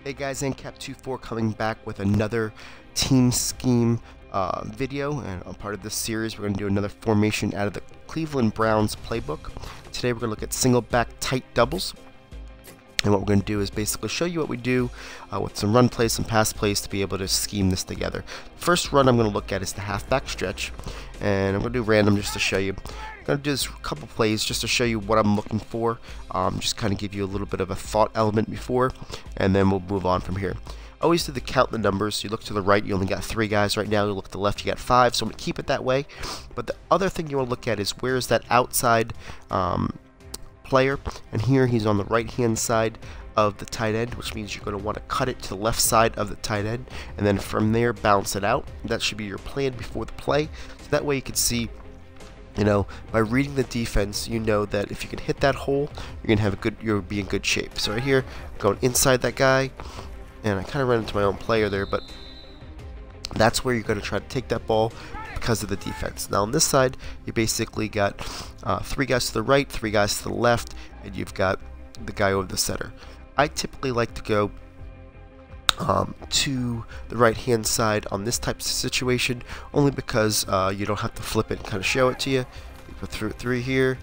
Hey guys, Cap24 coming back with another team scheme video, and a part of this series we're going to do another formation out of the Cleveland Browns playbook. Today we're going to look at single back tight doubles, and what we're going to do is basically show you what we do with some run plays, some pass plays to be able to scheme this together. First run I'm going to look at is the halfback stretch, and I'm going to do random just to show you. I'm going to do this couple plays just to show you what I'm looking for, just kind of give you a little bit of a thought element before, and then we'll move on from here. Always do the count the numbers. You look to the right, you only got 3 guys right now. You look to the left, you got 5, so I'm going to keep it that way. But the other thing you want to look at is where is that outside player, and here he's on the right hand side of the tight end, which means you're going to want to cut it to the left side of the tight end, and then from there bounce it out. That should be your plan before the play, so that way you can see, you know, by reading the defense, you know that if you can hit that hole, you'll be in good shape. So right here, going inside that guy, and I kind of ran into my own player there, but that's where you're going to try to take that ball because of the defense. Now on this side, you basically got 3 guys to the right, 3 guys to the left, and you've got the guy over the center. I typically like to go to the right hand side on this type of situation, only because you don't have to flip it and kind of show it to you. You put through 3 here,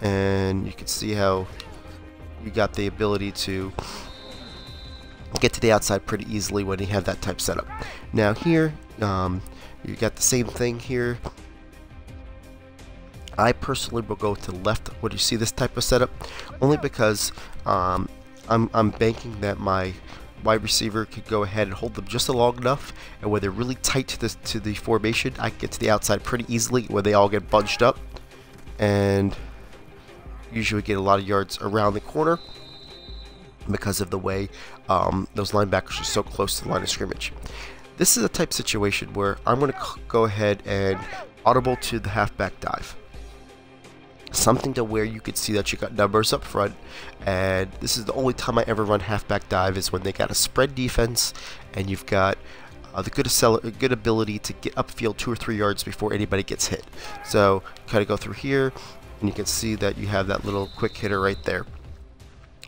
and you can see how you got the ability to get to the outside pretty easily when you have that type setup. Now here, you got the same thing here. I personally will go to the left when you see this type of setup, only because I'm banking that my wide receiver could go ahead and hold them just long enough, and where they're really tight to the formation, I can get to the outside pretty easily where they all get bunched up, and usually get a lot of yards around the corner because of the way those linebackers are so close to the line of scrimmage. This is a type situation where I'm going to go ahead and audible to the halfback dive. Something to where you could see that you got numbers up front, and this is the only time I ever run halfback dive is when they got a spread defense and you've got the good ability to get upfield 2 or 3 yards before anybody gets hit. So kind of go through here, and you can see that you have that little quick hitter right there.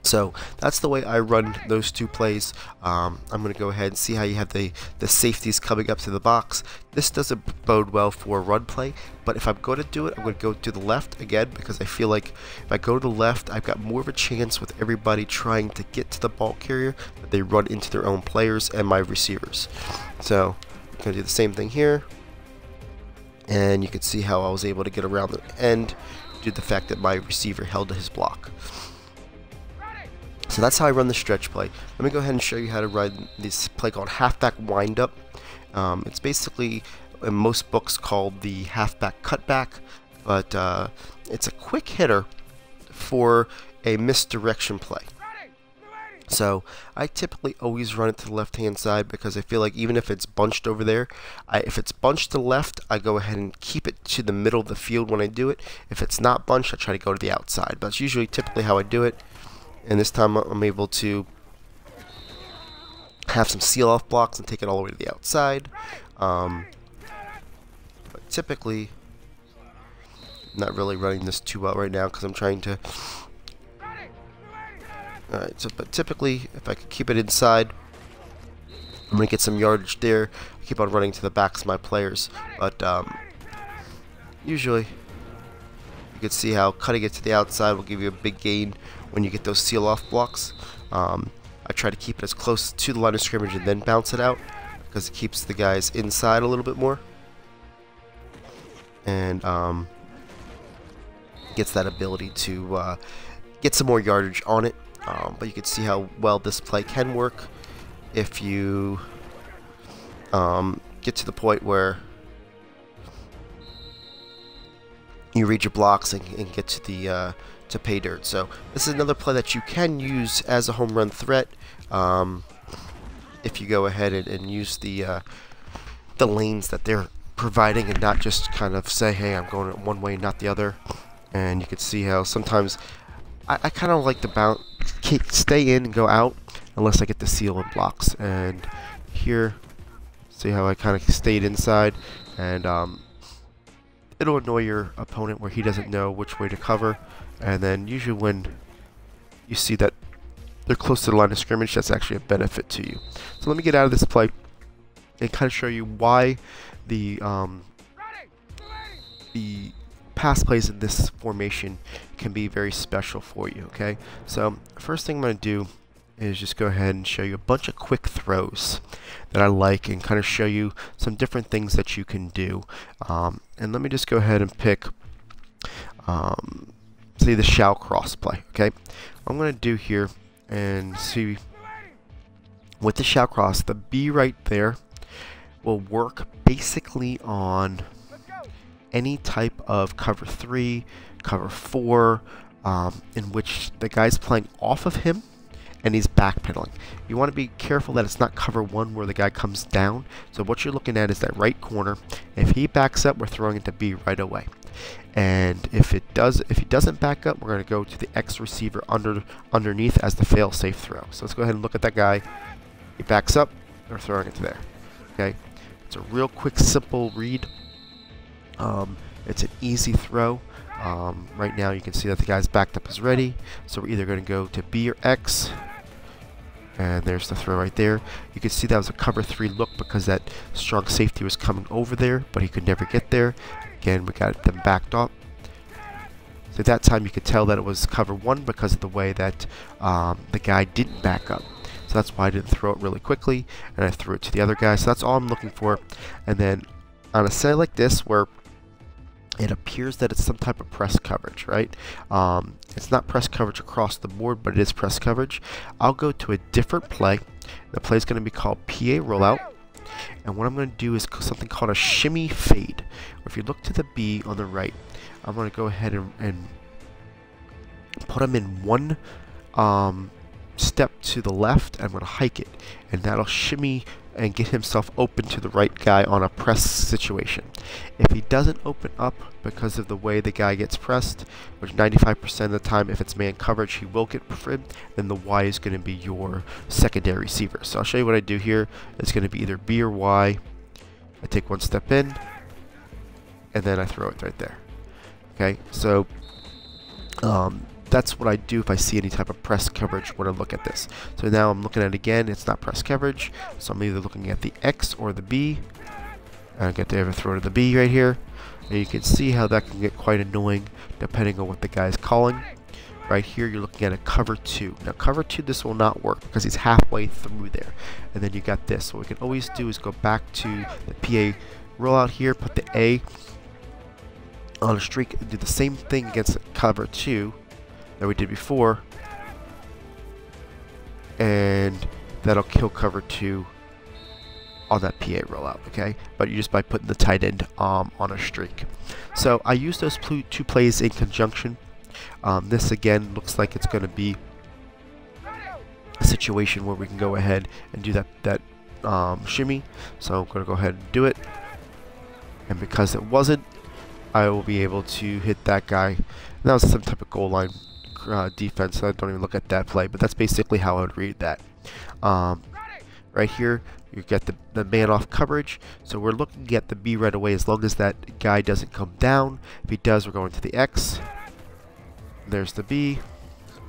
So that's the way I run those 2 plays. I'm going to go ahead and see how you have the safeties coming up to the box. This doesn't bode well for a run play, but if I'm going to do it, I'm going to go to the left again, because I feel like if I go to the left, I've got more of a chance with everybody trying to get to the ball carrier, that they run into their own players and my receivers. So I'm going to do the same thing here, and you can see how I was able to get around the end due to the fact that my receiver held to his block. So that's how I run the stretch play. Let me go ahead and show you how to run this play called Halfback Windup. It's basically in most books called the halfback cutback, but it's a quick hitter for a misdirection play. So I typically always run it to the left hand side, because I feel like even if it's bunched over there, if it's bunched to the left, I go ahead and keep it to the middle of the field when I do it. If it's not bunched, I try to go to the outside, but that's usually typically how I do it. And this time I'm able to have some seal-off blocks and take it all the way to the outside. But typically, I'm not really running this too well right now because I'm trying to... Alright, so but typically, if I could keep it inside, I'm going to get some yardage there. I keep on running to the backs of my players. But usually, you can see how cutting it to the outside will give you a big gain when you get those seal-off blocks. I try to keep it as close to the line of scrimmage and then bounce it out, because it keeps the guys inside a little bit more, and gets that ability to get some more yardage on it. But you can see how well this play can work if you get to the point where you read your blocks and get to the to pay dirt. So this is another play that you can use as a home run threat, if you go ahead and use the lanes that they're providing, and not just kind of say, hey, I'm going one way, not the other. And you can see how sometimes I kind of like to stay in and go out unless I get the seal and blocks. And here, see how I kind of stayed inside, and it'll annoy your opponent where he doesn't know which way to cover. And then usually when you see that they're close to the line of scrimmage, that's actually a benefit to you. So let me get out of this play and kind of show you why the pass plays in this formation can be very special for you. Okay, so first thing I'm going to do is just go ahead and show you a bunch of quick throws that I like and kind of show you some different things that you can do. And let me just go ahead and pick say the shall cross play. Okay, what I'm going to do here and see with the shall cross, the B right there will work basically on any type of cover 3, cover 4, in which the guy's playing off of him and he's backpedaling. You want to be careful that it's not cover 1 where the guy comes down. So what you're looking at is that right corner. If he backs up, we're throwing it to B right away. And if he doesn't back up, we're going to go to the X receiver underneath as the fail-safe throw. So let's go ahead and look at that guy. He backs up, we're throwing it to there. Okay, it's a real quick, simple read. It's an easy throw. Right now you can see that the guy's backed up is ready, so we're either going to go to B or X, and there's the throw right there. You can see that was a cover 3 look because that strong safety was coming over there, but he could never get there. Again, we got them backed up. So at that time you could tell that it was cover 1 because of the way that the guy didn't back up. So that's why I didn't throw it really quickly, and I threw it to the other guy. So that's all I'm looking for. And then on a set like this where it appears that it's some type of press coverage, right? It's not press coverage across the board, but it is press coverage. I'll go to a different play. The play is going to be called PA rollout. And what I'm going to do is something called a shimmy fade. If you look to the B on the right, I'm going to go ahead and put him in one step to the left. I'm going to hike it, and that'll shimmy and get himself open to the right guy on a press situation. If he doesn't open up because of the way the guy gets pressed, which 95% of the time if it's man coverage he will get fribbed, then the Y is going to be your secondary receiver. So I'll show you what I do here. It's going to be either B or Y. I take one step in and then I throw it right there. Okay, so that's what I do if I see any type of press coverage when I look at this. So now I'm looking at it again, it's not press coverage, so I'm either looking at the X or the B. I get to ever throw to the B right here. And you can see how that can get quite annoying depending on what the guy's calling. Right here you're looking at a cover 2. Now cover 2, this will not work because he's halfway through there. And then you got this. What we can always do is go back to the PA rollout here, put the A on a streak, and do the same thing against cover 2 that we did before, and that'll kill cover 2 on that PA rollout, okay? But you just by putting the tight end on a streak. So I use those two plays in conjunction. This again looks like it's going to be a situation where we can go ahead and do that shimmy. So I'm going to go ahead and do it, and because it wasn't, I will be able to hit that guy. And that was some type of goal line defense, so I don't even look at that play, but that's basically how I would read that. Right here you get the man off coverage, so we're looking at the B right away as long as that guy doesn't come down. If he does, we're going to the X. There's the B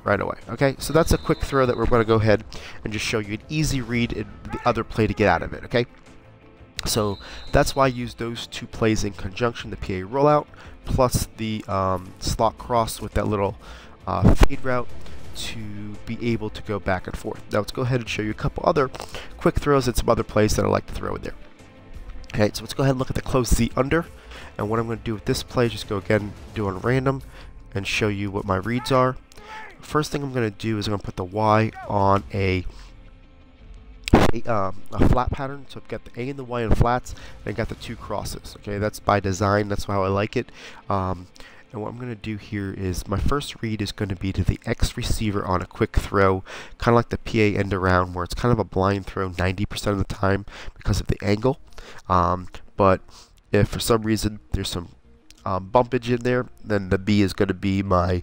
right away. Okay, so that's a quick throw that we're going to go ahead and just show you an easy read in the other play to get out of it. Okay, so that's why I use those two plays in conjunction, the PA rollout plus the slot cross with that little fade route, to be able to go back and forth. Now let's go ahead and show you a couple other quick throws and some other plays that I like to throw in there. Okay, so let's go ahead and look at the close Z under, and what I'm going to do with this play is just go again, do on random, and show you what my reads are. First thing I'm going to do is I'm going to put the Y on a flat pattern, so I've got the A and the Y in flats, and I got the two crosses. Okay, that's by design, that's how I like it. And what I'm going to do here is my first read is going to be to the X receiver on a quick throw, kind of like the PA end around, where it's kind of a blind throw 90% of the time because of the angle. But if for some reason there's some bumpage in there, then the B is going to be my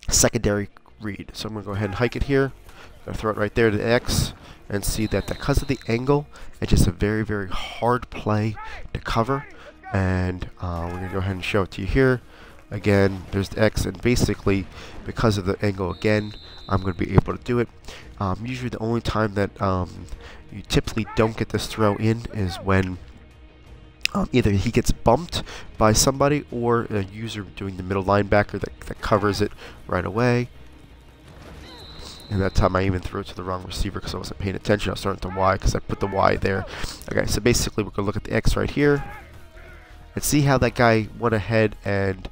secondary read. So I'm going to go ahead and hike it here. I'm going to throw it right there to the X, and see that because of the angle, it's just a very, very hard play to cover. And we're going to go ahead and show it to you here. Again, there's the X, and basically, because of the angle again, I'm going to be able to do it. Usually the only time that you typically don't get this throw in is when either he gets bumped by somebody or a user doing the middle linebacker that covers it right away. And that time I even threw it to the wrong receiver because I wasn't paying attention. I was starting to Y because I put the Y there. Okay, so basically we're going to look at the X right here and see how that guy went ahead and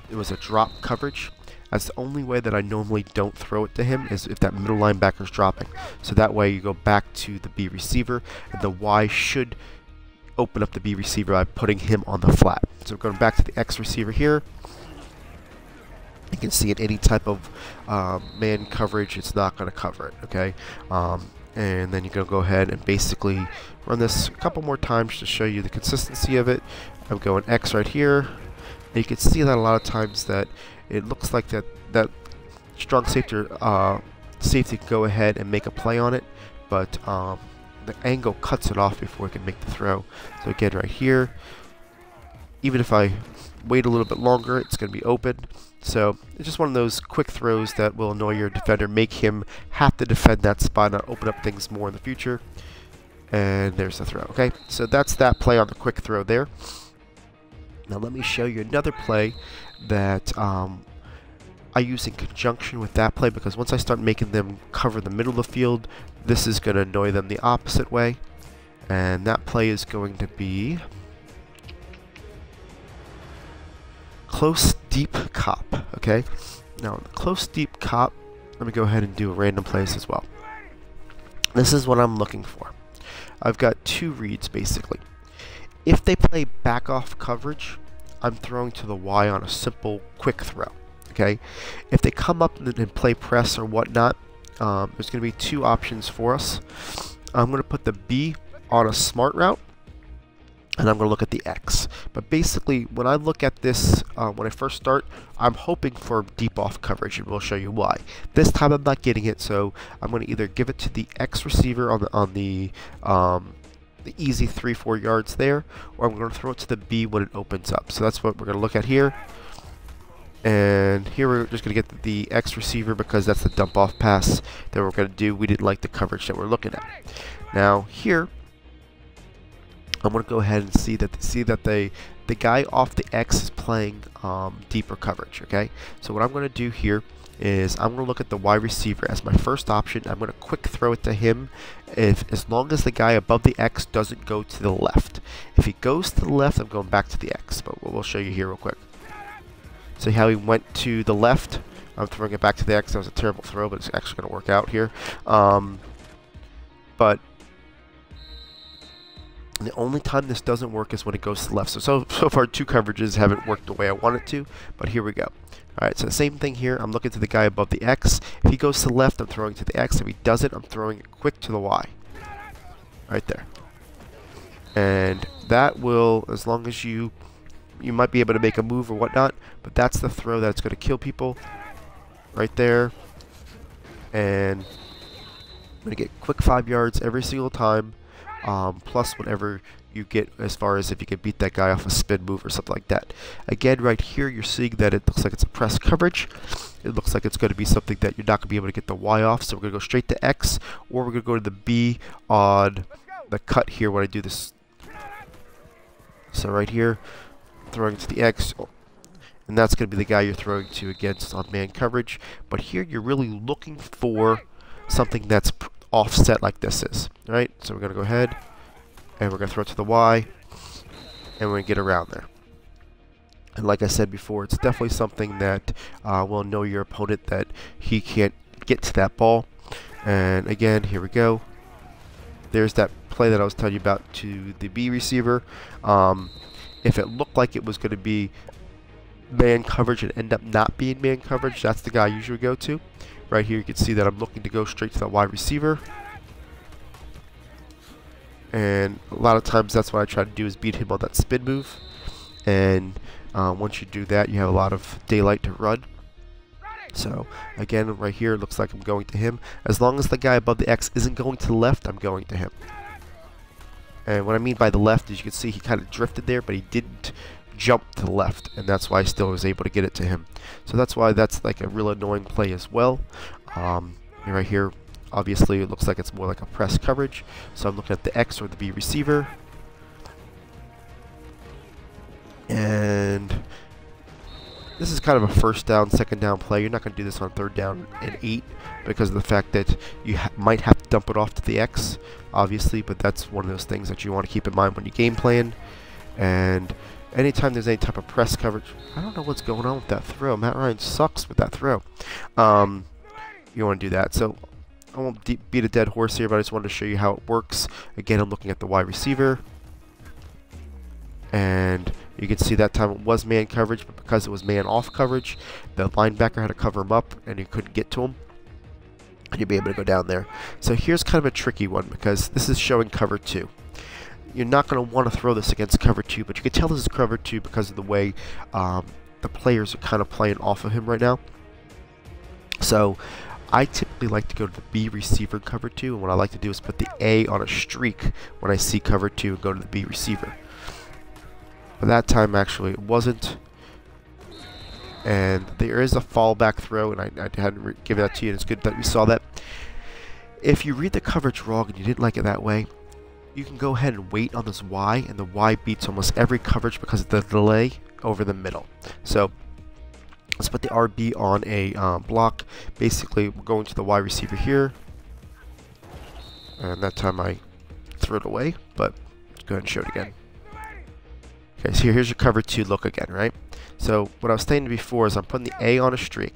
it was a drop coverage. That's the only way that I normally don't throw it to him, is if that middle linebacker is dropping. So that way you go back to the B receiver, and the Y should open up the B receiver by putting him on the flat. So going back to the X receiver here, you can see in any type of man coverage, it's not going to cover it, okay? And then you're going to go ahead and basically run this a couple more times to show you the consistency of it. I'm going X right here. And you can see that a lot of times that it looks like that strong safety can go ahead and make a play on it, but the angle cuts it off before it can make the throw. So again, right here, even if I wait a little bit longer, it's going to be open. So it's just one of those quick throws that will annoy your defender, make him have to defend that spot, not open up things more in the future. And there's the throw. Okay, so that's that play on the quick throw there. Now let me show you another play that I use in conjunction with that play, because once I start making them cover the middle of the field, this is going to annoy them the opposite way. And that play is going to be close deep cop. Okay, now the close deep cop, let me go ahead and do a random place as well. This is what I'm looking for. I've got two reads basically. If they play back off coverage, I'm throwing to the Y on a simple quick throw. Okay, if they come up and play press or whatnot, there's going to be two options for us. I'm going to put the B on a smart route, and I'm going to look at the X. But basically, when I look at this, when I first start, I'm hoping for deep off coverage, and we'll show you why. This time I'm not getting it, so I'm going to either give it to the X receiver on the easy 3-4 yards there, or I'm going to throw it to the B when it opens up. So that's what we're going to look at here. And here we're just going to get the X receiver because that's the dump off pass that we're going to do. We didn't like the coverage that we're looking at. Now here, I'm going to go ahead and see that the guy off the X is playing deeper coverage. Okay, so what I'm going to do here is I'm going to look at the Y receiver as my first option. I'm going to quick throw it to him as long as the guy above the X doesn't go to the left. If he goes to the left, I'm going back to the X, but we'll show you here real quick. See how he went to the left? I'm throwing it back to the X. That was a terrible throw, but it's actually going to work out here. But the only time this doesn't work is when it goes to the left. So far, two coverages haven't worked the way I want it to, but here we go. Alright, so the same thing here. I'm looking to the guy above the X. If he goes to the left, I'm throwing to the X. If he doesn't, I'm throwing it quick to the Y. Right there. And that will, as long as you might be able to make a move or whatnot, but that's the throw that's going to kill people. Right there. And I'm going to get quick 5 yards every single time. Plus whatever you get as far as if you can beat that guy off a spin move or something like that. Again, right here you're seeing that it looks like it's a press coverage. It looks like it's going to be something that you're not going to be able to get the Y off, so we're going to go straight to X, or we're going to go to the B on the cut here when I do this. So right here, throwing to the X, and that's going to be the guy you're throwing to against on man coverage. But here you're really looking for something that's offset like this is. Right? So we're going to go ahead and we're going to throw it to the Y, and we're going to get around there. And like I said before, it's definitely something that will know your opponent that he can't get to that ball. And again, here we go. There's that play that I was telling you about to the B receiver. If it looked like it was going to be man coverage and end up not being man coverage, that's the guy I usually go to. Right here you can see that I'm looking to go straight to the wide receiver. And a lot of times that's what I try to do, is beat him on that spin move. And once you do that, you have a lot of daylight to run. So again, right here it looks like I'm going to him. As long as the guy above the X isn't going to the left, I'm going to him. And what I mean by the left is you can see he kind of drifted there, but he didn't jump to the left, and that's why I still was able to get it to him. So that's why that's like a real annoying play as well. Right here, obviously it looks like it's more like a press coverage, so I'm looking at the X or the B receiver, and this is kind of a first down, second down play. You're not going to do this on 3rd down and 8 because of the fact that you might have to dump it off to the X, obviously, but that's one of those things that you want to keep in mind when you game plan. And anytime there's any type of press coverage, I don't know what's going on with that throw. Matt Ryan sucks with that throw. You want to do that. So I won't beat a dead horse here, but I just wanted to show you how it works. Again, I'm looking at the wide receiver, and you can see that time it was man coverage, but because it was man off coverage, the linebacker had to cover him up, and you couldn't get to him, and you'd be able to go down there. So here's kind of a tricky one because this is showing cover 2. You're not going to want to throw this against cover 2, but you can tell this is cover 2 because of the way the players are kind of playing off of him right now. So I typically like to go to the B receiver cover 2, and what I like to do is put the A on a streak when I see cover 2 and go to the B receiver. But that time actually it wasn't, and there is a fallback throw, and I hadn't given that to you, and it's good that we saw that. If you read the coverage wrong and you didn't like it that way, you can go ahead and wait on this Y, and the Y beats almost every coverage because of the delay over the middle. So let's put the RB on a block. Basically, we're going to the Y receiver here, and that time I threw it away, but go ahead and show it again. Okay, so here's your cover 2 look again, right? So what I was saying before is I'm putting the A on a streak.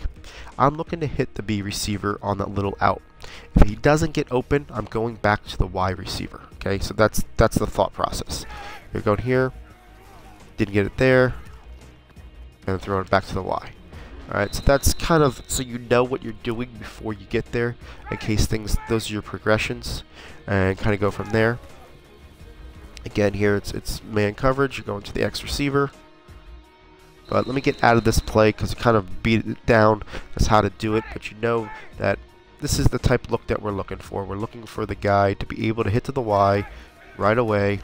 I'm looking to hit the B receiver on that little out. If he doesn't get open, I'm going back to the Y receiver. Okay, so that's the thought process. You're going here, didn't get it there, and throwing it back to the Y. Alright, so that's kind of so you know what you're doing before you get there, in case those are your progressions, and kind of go from there. Again, here it's man coverage. You're going to the X receiver. But let me get out of this play because it kind of beat it down as how to do it. But you know that this is the type of look that we're looking for. We're looking for the guy to be able to hit to the Y right away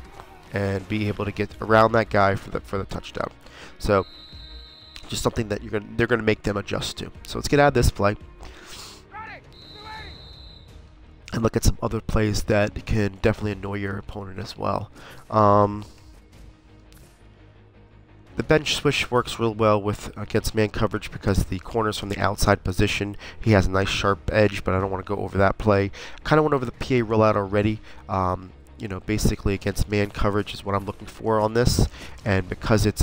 and be able to get around that guy for the touchdown. So just something that they're gonna make them adjust to. So let's get out of this play and look at some other plays that can definitely annoy your opponent as well. The bench switch works real well against man coverage because the corner's from the outside position. He has a nice sharp edge, but I don't want to go over that play. Kind of went over the PA rollout already. You know, basically against man coverage is what I'm looking for on this, and because it's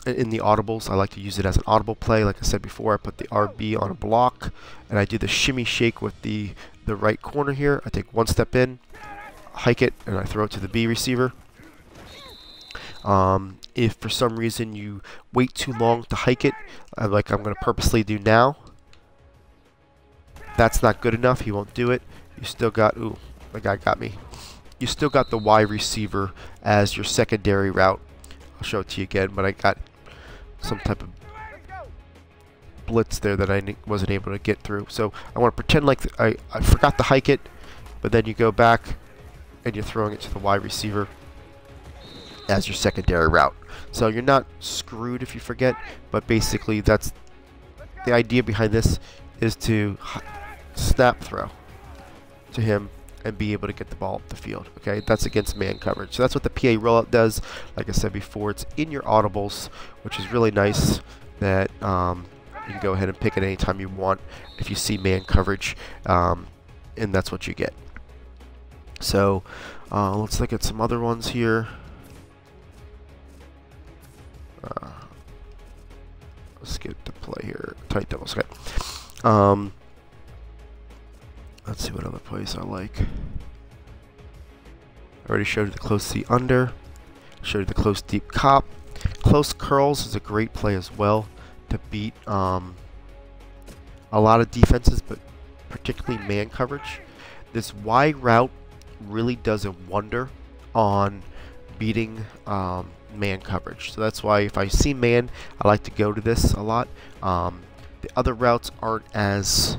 in the audibles, I like to use it as an audible play. Like I said before, I put the RB on a block, and I do the shimmy shake with the right corner here. I take one step in, hike it, and I throw it to the B receiver. If for some reason you wait too long to hike it, like I'm going to purposely do now, that's not good enough. He won't do it. You still got, ooh, the guy got me. You still got the Y receiver as your secondary route. I'll show it to you again, but I got some type of blitz there that I wasn't able to get through. So I want to pretend like I forgot to hike it, but then you go back and you're throwing it to the Y receiver as your secondary route. So you're not screwed if you forget, but basically that's the idea behind this, is to snap throw to him and be able to get the ball up the field. Okay, that's against man coverage. So that's what the PA rollout does. Like I said before, it's in your audibles, which is really nice that you can go ahead and pick it anytime you want if you see man coverage, and that's what you get. So let's look at some other ones here. Let's get to play here. Tight doubles. Okay. Let's see what other plays I like. I already showed you the close C under. Showed you the close deep cop. Close curls is a great play as well to beat a lot of defenses, but particularly man coverage. This Y route really does a wonder on beating man coverage. So that's why if I see man, I like to go to this a lot. The other routes aren't as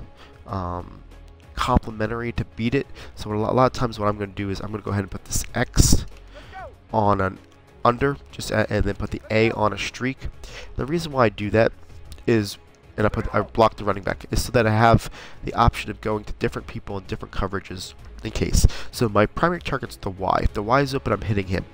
complementary to beat it. So a lot of times what I'm going to do is I'm going to go ahead and put this X on an under, and then put the A on a streak. The reason why I do that is, and I block the running back, is so that I have the option of going to different people in different coverages in case. So my primary target's the Y. If the Y is open, I'm hitting him.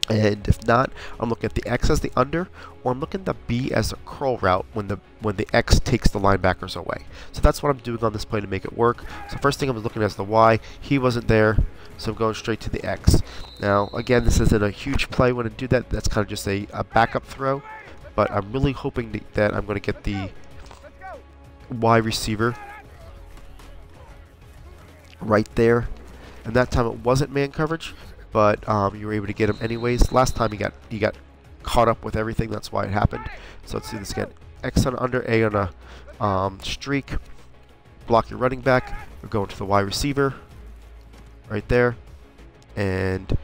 And if not, I'm looking at the X as the under, or I'm looking at the B as a curl route when the X takes the linebackers away. So that's what I'm doing on this play to make it work. So first thing I was looking at is the Y. He wasn't there, so I'm going straight to the X. Now, again, this isn't a huge play when I do that. That's kind of just a backup throw. But I'm really hoping that I'm going to get the Y receiver right there. And that time it wasn't man coverage, but you were able to get him anyways. Last time he got caught up with everything. That's why it happened. So let's do this again. X on under, A on a streak. Block your running back. We're going to the Y receiver right there. And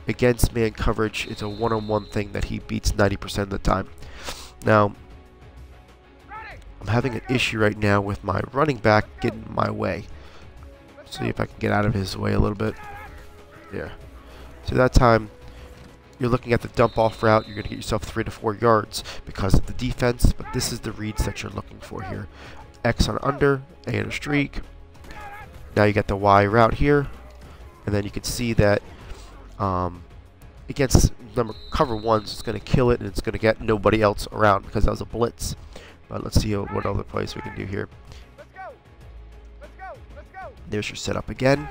against man coverage, it's a one-on-one thing that he beats 90% of the time. Now, I'm having an issue right now with my running back getting in my way. See if I can get out of his way a little bit. There. So that time, you're looking at the dump off route. You're going to get yourself 3 to 4 yards because of the defense. But this is the reads that you're looking for here. X on under, A on a streak. Now you got the Y route here. And then you can see that against cover ones, it's going to kill it, and it's going to get nobody else around because that was a blitz. But let's see what other plays we can do here. There's your setup again.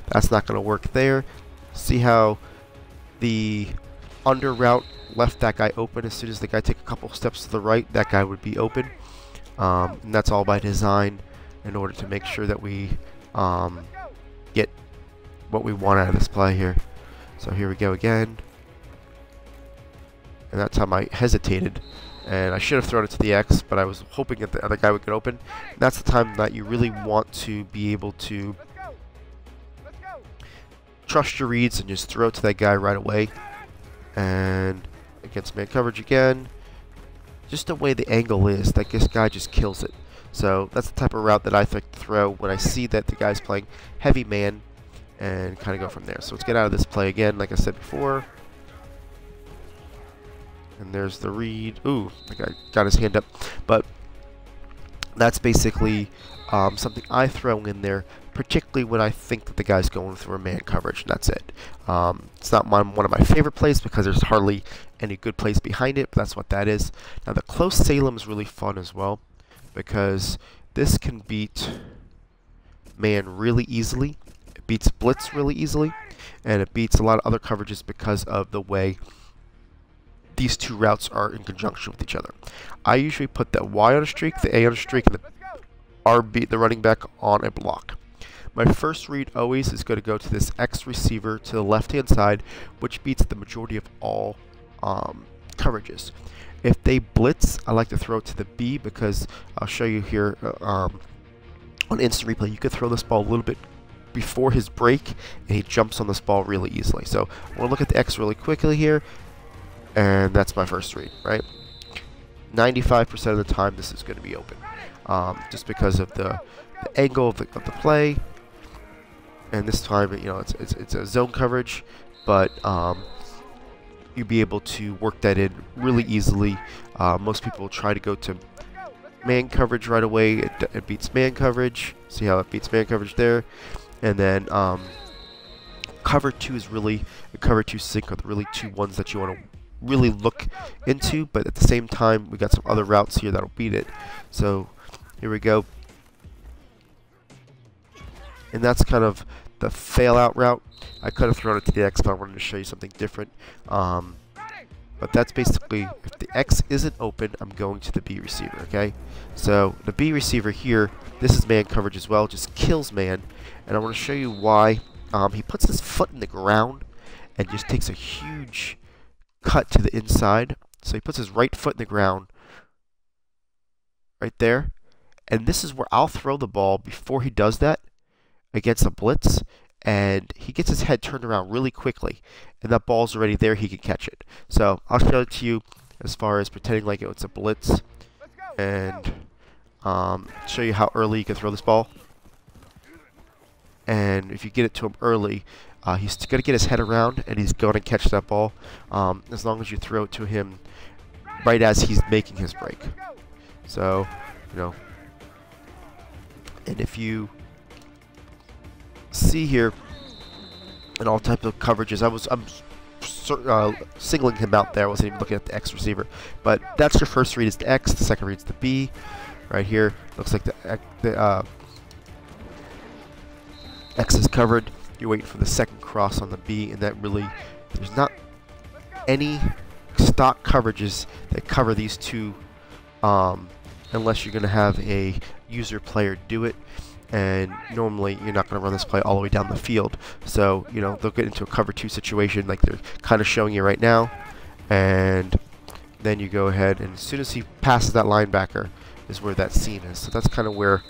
That's not going to work there. See how the under route left that guy open. As soon as the guy take a couple steps to the right, that guy would be open. And that's all by design in order to make sure that we get what we want out of this play here. So here we go again. And that time I hesitated. And I should have thrown it to the X, but I was hoping that the other guy would get open. And that's the time that you really want to be able to trust your reads and just throw it to that guy right away. And against man coverage again. Just the way the angle is, that this guy just kills it. So that's the type of route that I like to throw when I see that the guy's playing heavy man, and kind of go from there. So let's get out of this play again, like I said before. And there's the read. Ooh, the guy got his hand up. But that's basically something I throw in there, particularly when I think that the guy's going through a man coverage, and that's it. It's not one of my favorite plays because there's hardly any good plays behind it, but that's what that is. Now, the close Salem is really fun as well because this can beat man really easily. It beats blitz really easily, and it beats a lot of other coverages because of the way these two routes are in conjunction with each other. I usually put the Y on a streak, the A on a streak, and the RB, the running back, on a block. My first read always is going to go to this X receiver to the left-hand side, which beats the majority of all coverages. If they blitz, I like to throw it to the B because I'll show you here on instant replay. You could throw this ball a little bit before his break, and he jumps on this ball really easily. So we'll look at the X really quickly here. And that's my first read, right? 95% of the time, this is going to be open, just because of the angle of the play. And this time, you know, it's a zone coverage, but you'll be able to work that in really easily. Most people try to go to man coverage right away. It beats man coverage. See how it beats man coverage there, and then cover two is really cover two sync are the really two ones that you want to really look into, but at the same time we got some other routes here that'll beat it. So here we go, and that's kind of the fail out route. I could have thrown it to the X, but I wanted to show you something different. But that's basically, if the X isn't open, I'm going to the B receiver, okay? So the B receiver here, this is man coverage as well, just kills man, and I want to show you why. He puts his foot in the ground and just takes a huge cut to the inside. So he puts his right foot in the ground right there, and this is where I'll throw the ball before he does that against a blitz, and he gets his head turned around really quickly, and that ball's already there. He can catch it. So I'll show it to you as far as pretending like it's a blitz, and show you how early you can throw this ball. and if you get it to him early, he's going to get his head around, and he's going to catch that ball, as long as you throw it to him right as he's making his break. So, you know, and if you see here in all types of coverages, I'm singling him out there. I wasn't even looking at the X receiver, but that's your first read is the X. The second read is the B. Right here, looks like the X is covered. You're waiting for the second cross on the B, and that really, there's not any stock coverages that cover these two, unless you're going to have a user player do it. And normally you're not going to run this play all the way down the field, so you know they'll get into a cover 2 situation like they're kind of showing you right now, and then you go ahead, and as soon as he passes that linebacker is where that seam is. So that's kind of where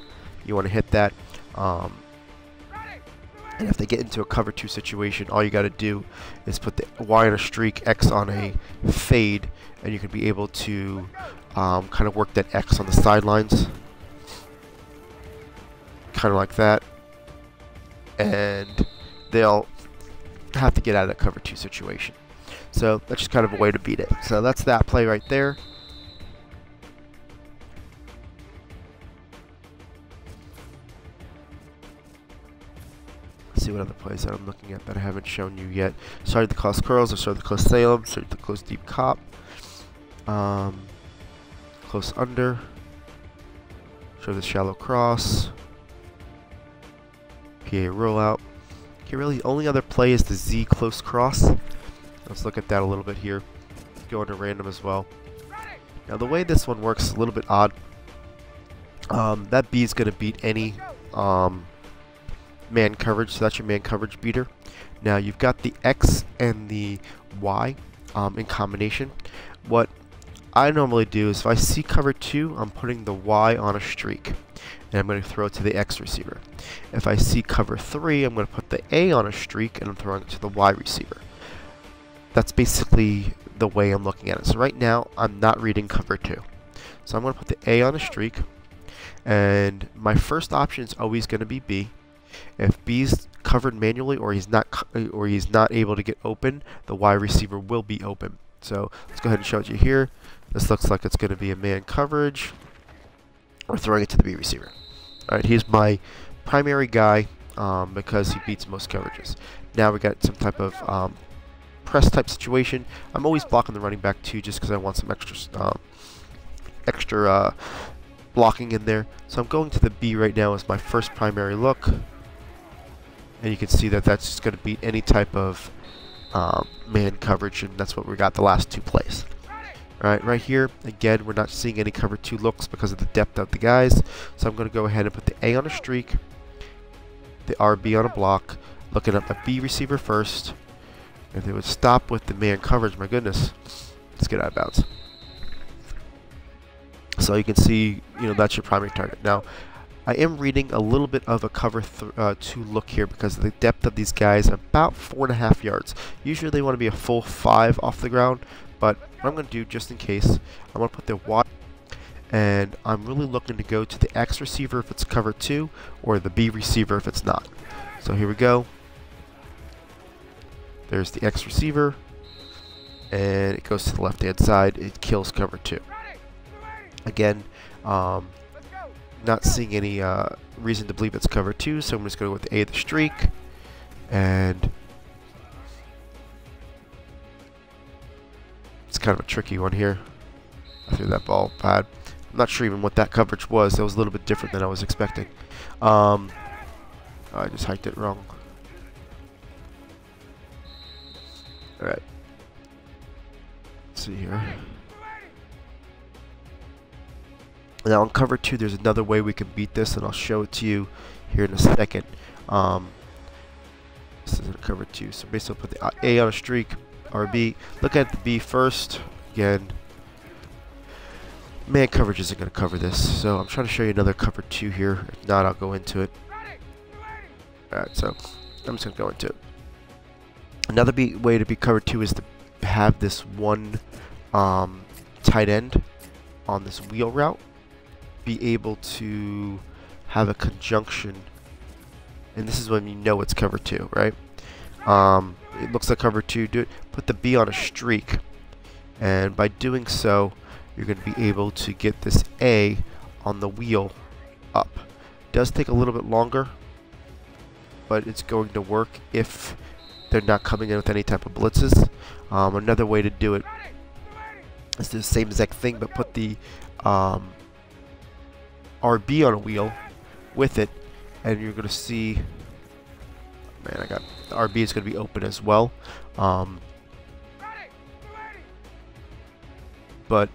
you want to hit that. And if they get into a cover 2 situation, all you got to do is put the Y on a streak, X on a fade, and you can be able to kind of work that X on the sidelines, kind of like that, and they'll have to get out of that cover 2 situation. So that's just kind of a way to beat it. So that's that play right there. Let's see what other plays that I'm looking at that I haven't shown you yet. Started the close curls, I started the close Salem, started the close deep cop, close under, show the shallow cross, PA rollout. Okay, really the only other play is the Z close cross. Let's look at that a little bit here. Go into random as well. Now the way this one works is a little bit odd. That B is going to beat any man coverage, so that's your man coverage beater. Now you've got the X and the Y in combination. What I normally do is if I see cover 2, I'm putting the Y on a streak, and I'm going to throw it to the X receiver. If I see cover 3, I'm going to put the A on a streak, and I'm throwing it to the Y receiver. That's basically the way I'm looking at it. So right now, I'm not reading cover 2. So I'm going to put the A on a streak, and my first option is always going to be B. If B's covered manually or he's not able to get open, the Y receiver will be open. So let's go ahead and show it to you here. This looks like it's going to be a man coverage. We're throwing it to the B receiver. Alright, he's my primary guy because he beats most coverages. Now we got some type of press type situation. I'm always blocking the running back too, just because I want some extra blocking in there. So I'm going to the B right now as my first primary look, and you can see that that's just going to beat any type of man coverage, and that's what we got the last 2 plays. Alright, right here, again, we're not seeing any cover 2 looks because of the depth of the guys. So I'm going to go ahead and put the A on a streak, the RB on a block, looking at my B receiver first. If they would stop with the man coverage, my goodness, let's get out of bounds. So you can see, you know, that's your primary target. Now, I am reading a little bit of a cover 2 look here because of the depth of these guys, about 4.5 yards. Usually they want to be a full 5 off the ground. But what I'm going to do, just in case, I'm going to put the Y, and I'm really looking to go to the X receiver if it's cover 2, or the B receiver if it's not. So here we go. There's the X receiver, and it goes to the left-hand side. It kills cover 2. Again, not seeing any reason to believe it's cover 2, so I'm just going to go with the A of the streak, and it's kind of a tricky one here. I threw that ball bad. I'm not sure even what that coverage was. That was a little bit different than I was expecting. I just hiked it wrong. Alright. Let's see here. Now on cover 2, there's another way we can beat this, and I'll show it to you here in a second. This is in cover 2. So basically put the A on a streak, RB. Look at the B first. Again, man coverage isn't going to cover this, so I'm trying to show you another cover 2 here. If not, I'll go into it. Alright, so I'm just going to go into it. Another way to be cover 2 is to have this one tight end on this wheel route be able to have a conjunction and this is when you know it's cover 2, right? It looks like cover 2. Put the B on a streak, and by doing so, you're going to be able to get this A on the wheel up. It does take a little bit longer, but it's going to work if they're not coming in with any type of blitzes. Another way to do it is the same exact thing, but put the RB on a wheel with it, and you're going to see, man, I got the RB is going to be open as well. But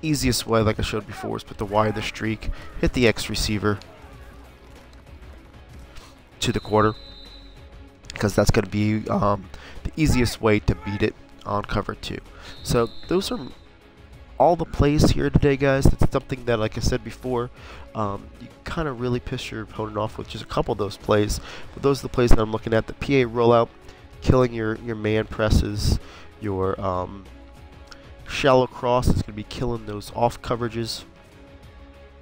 the easiest way, like I showed before, is put the Y in the streak, hit the X receiver to the corner, because that's going to be the easiest way to beat it on cover 2. So those are all the plays here today, guys. It's something that, like I said before, you kind of really piss your opponent off with just a couple of those plays. But those are the plays that I'm looking at. The PA rollout, killing your man presses, your shallow cross is going to be killing those off coverages.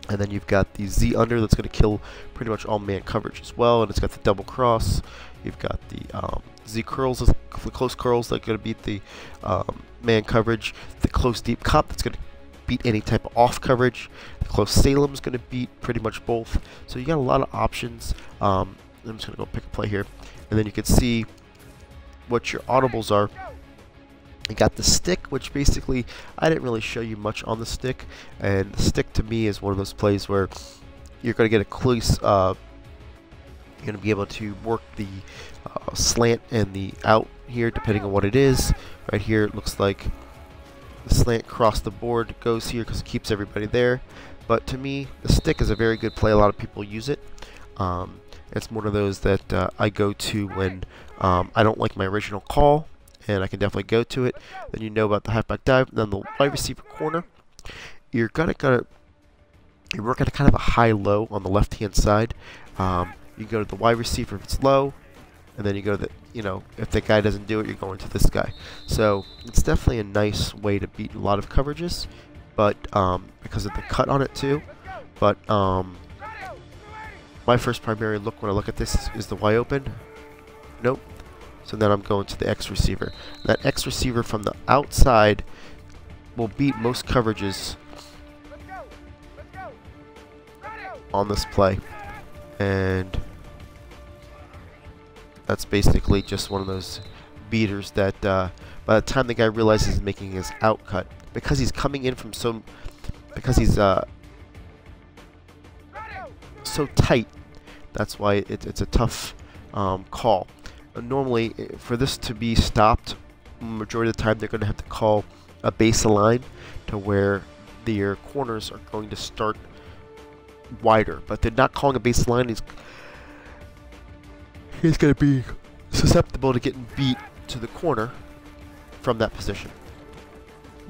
And then you've got the Z under that's going to kill pretty much all man coverage as well. And it's got the double cross. You've got the Z curls, the close curls that are going to beat the man coverage. The close deep cut that's going to beat any type of off coverage. The close Salem is going to beat pretty much both. So you got a lot of options. I'm just going to go pick a play here. And then you can see what your audibles are. You got the stick, which basically I didn't really show you much on the stick, and the stick to me is one of those plays where you're going to get a close, you're going to be able to work the slant and the out here depending on what it is. Right here it looks like the slant across the board goes here because it keeps everybody there, but to me the stick is a very good play. A lot of people use it. It's one of those that I go to when I don't like my original call, and I can definitely go to it. Then you know about the halfback dive. Then the wide receiver corner, you're working at kind of a high-low on the left-hand side. You go to the wide receiver if it's low, and then you go to the, if the guy doesn't do it, you're going to this guy. So it's definitely a nice way to beat a lot of coverages, but because of the cut on it too. But my first primary look when I look at this is the Y open. Nope. So then I'm going to the X receiver. That X receiver from the outside will beat most coverages on this play. And that's basically just one of those beaters that by the time the guy realizes he's making his out cut, because he's coming in from so tight, that's why it's a tough call. Normally, for this to be stopped, majority of the time they're going to have to call a baseline to where their corners are going to start wider, but they're not calling a baseline. He's going to be susceptible to getting beat to the corner from that position.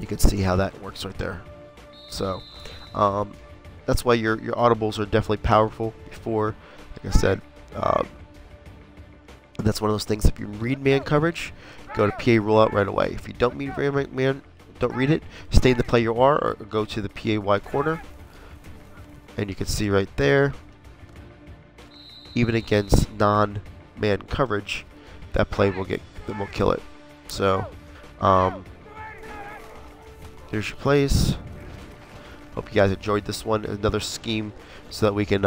You can see how that works right there. So that's why your audibles are definitely powerful. Before, like I said, that's one of those things. If you read man coverage, go to PA rollout right away. If you don't don't read it, stay in the play you are, or go to the PA Y corner, and you can see right there, even against non-man coverage, that play will kill it. So there's your plays. Hope you guys enjoyed this one. Another scheme so that we can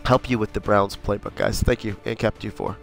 help you with the Browns playbook, guys. Thank you, and Cap 24.